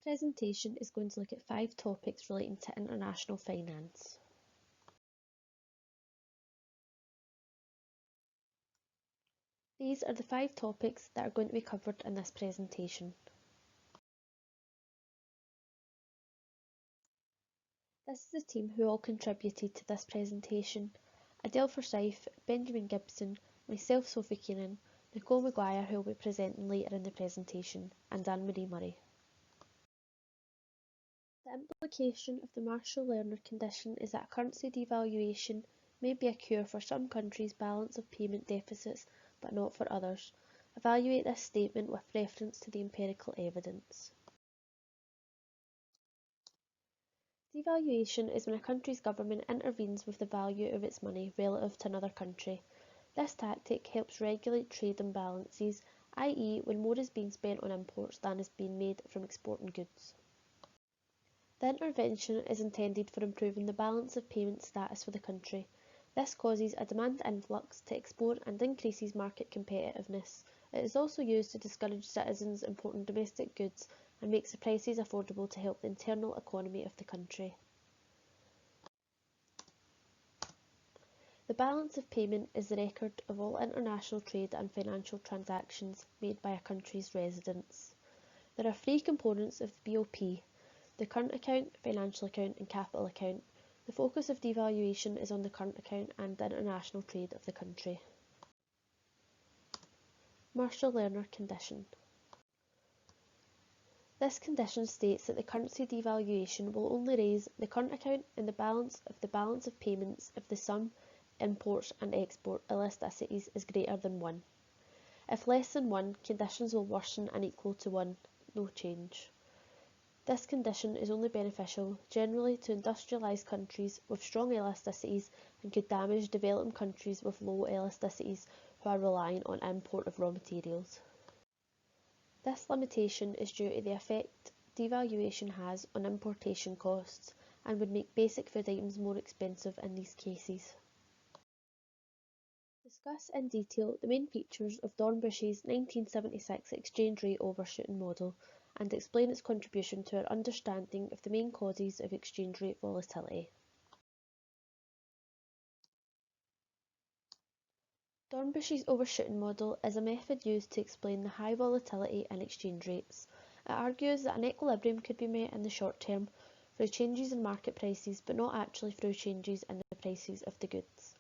Presentation is going to look at 5 topics relating to international finance. These are the 5 topics that are going to be covered in this presentation. This is the team who all contributed to this presentation: Adele Forsyth, Benjamin Gibson, myself Sophie Keenan, Nicole Maguire, who will be presenting later in the presentation, and Anne-Marie Murray. The implication of the Marshall-Lerner condition is that currency devaluation may be a cure for some countries' balance of payment deficits, but not for others. Evaluate this statement with reference to the empirical evidence. Devaluation is when a country's government intervenes with the value of its money relative to another country. This tactic helps regulate trade imbalances, i.e. when more is being spent on imports than is being made from exporting goods. The intervention is intended for improving the balance of payment status for the country. This causes a demand influx to export and increases market competitiveness. It is also used to discourage citizens importing domestic goods and makes the prices affordable to help the internal economy of the country. The balance of payment is the record of all international trade and financial transactions made by a country's residents. There are 3 components of the BOP: the current account, financial account and capital account. The focus of devaluation is on the current account and the international trade of the country. Marshall-Lerner condition. This condition states that the currency devaluation will only raise the current account and the balance of payments if the sum, imports and export elasticities is greater than 1. If less than 1, conditions will worsen and equal to 1, no change. This condition is only beneficial generally to industrialised countries with strong elasticities and could damage developing countries with low elasticities who are relying on import of raw materials. This limitation is due to the effect devaluation has on importation costs and would make basic food items more expensive in these cases. Discuss in detail the main features of Dornbusch's 1976 exchange rate overshooting model and explain its contribution to our understanding of the main causes of exchange rate volatility. Dornbusch's overshooting model is a method used to explain the high volatility in exchange rates. It argues that an equilibrium could be met in the short term through changes in market prices, but not actually through changes in the prices of the goods.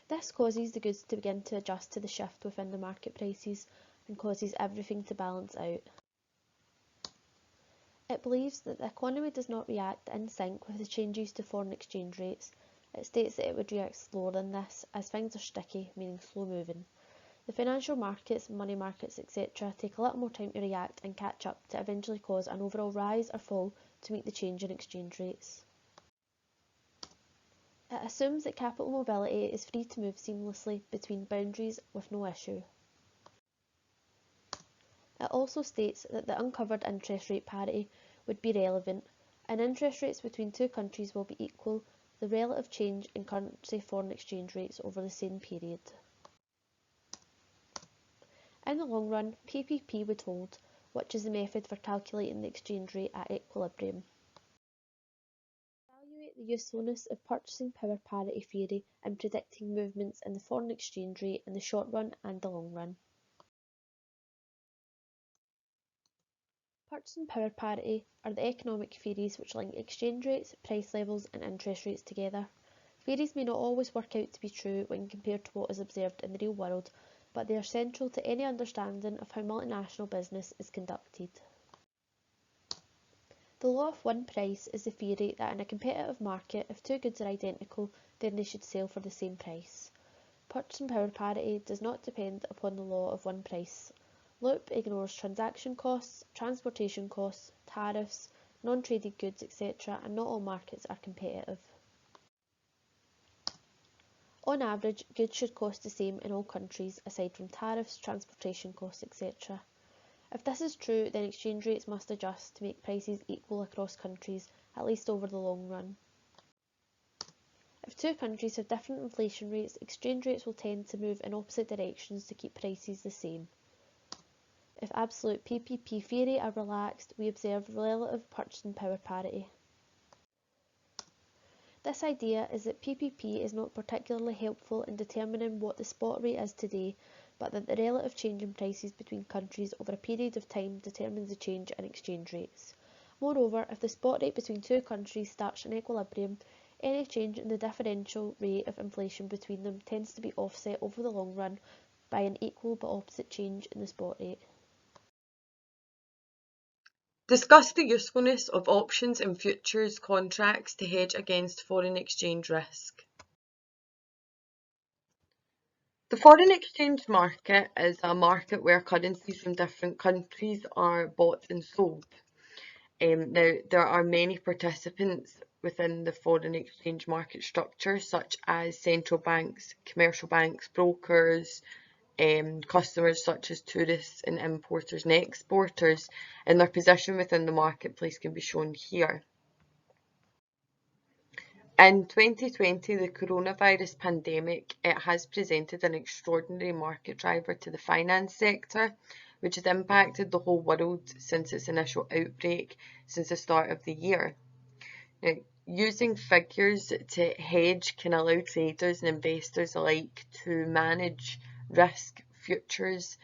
This causes the goods to begin to adjust to the shift within the market prices and causes everything to balance out. It believes that the economy does not react in sync with the changes to foreign exchange rates. It states that it would react slower than this, as things are sticky, meaning slow moving. The financial markets, money markets, etc. take a little more time to react and catch up to eventually cause an overall rise or fall to meet the change in exchange rates. It assumes that capital mobility is free to move seamlessly between boundaries with no issue. It also states that the uncovered interest rate parity would be relevant, and interest rates between 2 countries will be equal the relative change in currency foreign exchange rates over the same period. In the long run, PPP would hold, which is the method for calculating the exchange rate at equilibrium. Evaluate the usefulness of purchasing power parity theory in predicting movements in the foreign exchange rate in the short run and the long run. Purchasing power parity are the economic theories which link exchange rates, price levels and interest rates together. Theories may not always work out to be true when compared to what is observed in the real world, but they are central to any understanding of how multinational business is conducted. The law of one price is the theory that in a competitive market, if 2 goods are identical, then they should sell for the same price. Purchasing power parity does not depend upon the law of one price. Loop ignores transaction costs, transportation costs, tariffs, non-traded goods, etc., and not all markets are competitive. On average, goods should cost the same in all countries aside from tariffs, transportation costs, etc. If this is true, then exchange rates must adjust to make prices equal across countries, at least over the long run. If 2 countries have different inflation rates, exchange rates will tend to move in opposite directions to keep prices the same. if absolute PPP theory are relaxed, we observe relative purchasing power parity. This idea is that PPP is not particularly helpful in determining what the spot rate is today, but that the relative change in prices between countries over a period of time determines the change in exchange rates. Moreover, if the spot rate between two countries starts in equilibrium, any change in the differential rate of inflation between them tends to be offset over the long run by an equal but opposite change in the spot rate. Discuss the usefulness of options and futures contracts to hedge against foreign exchange risk. The foreign exchange market is a market where currencies from different countries are bought and sold. Now, there are many participants within the foreign exchange market structure, such as central banks, commercial banks, brokers, customers such as tourists and importers and exporters, and their position within the marketplace can be shown here. In 2020, the coronavirus pandemic, it has presented an extraordinary market driver to the finance sector, which has impacted the whole world since its initial outbreak, since the start of the year. Now, using figures to hedge can allow traders and investors alike to manage risk. Futures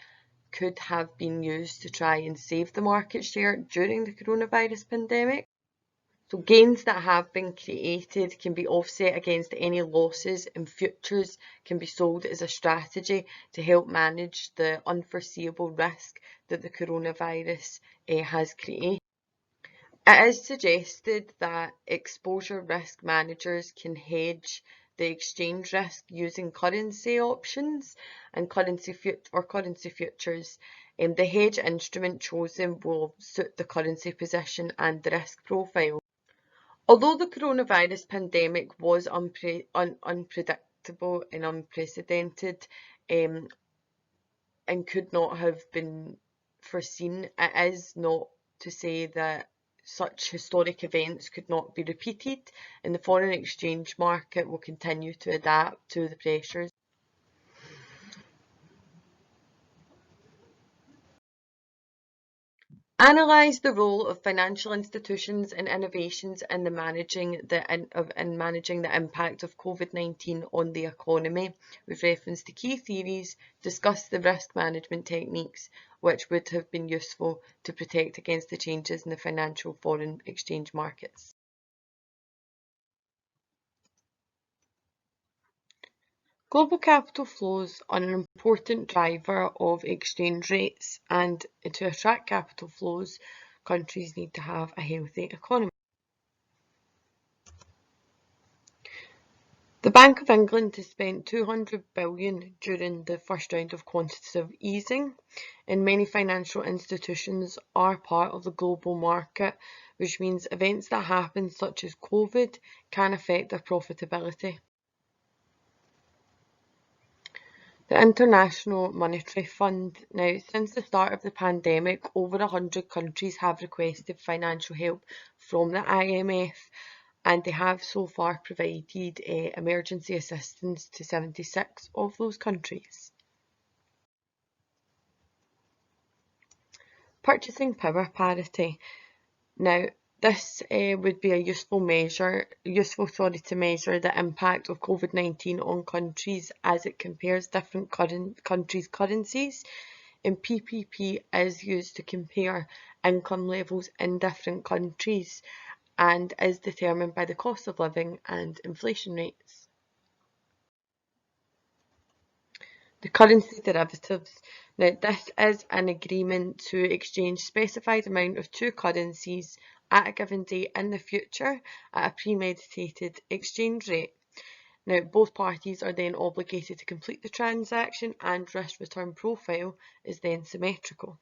could have been used to try and save the market share during the coronavirus pandemic. So gains that have been created can be offset against any losses, and futures can be sold as a strategy to help manage the unforeseeable risk that the coronavirus has created. It is suggested that exposure risk managers can hedge the exchange risk using currency options and currency futures. The hedge instrument chosen will suit the currency position and the risk profile. Although the coronavirus pandemic was unpredictable and unprecedented and could not have been foreseen, it is not to say that such historic events could not be repeated, and the foreign exchange market will continue to adapt to the pressures. Analyse the role of financial institutions and innovations in managing the impact of COVID-19 on the economy, with reference to key theories. Discuss the risk management techniques which would have been useful to protect against the changes in the financial foreign exchange markets. Global capital flows are an important driver of exchange rates, and to attract capital flows, countries need to have a healthy economy. The Bank of England has spent $200 billion during the first round of quantitative easing, and many financial institutions are part of the global market, which means events that happen, such as COVID, can affect their profitability. The International Monetary Fund. Now, since the start of the pandemic, over 100 countries have requested financial help from the IMF, and they have so far provided emergency assistance to 76 of those countries. Purchasing power parity. Now, this would be a useful to measure the impact of COVID-19 on countries as it compares different countries' currencies. And PPP is used to compare income levels in different countries and is determined by the cost of living and inflation rates. The currency derivatives. Now, this is an agreement to exchange specified amount of two currencies at a given date in the future at a premeditated exchange rate. Now, both parties are then obligated to complete the transaction, and risk return profile is then symmetrical.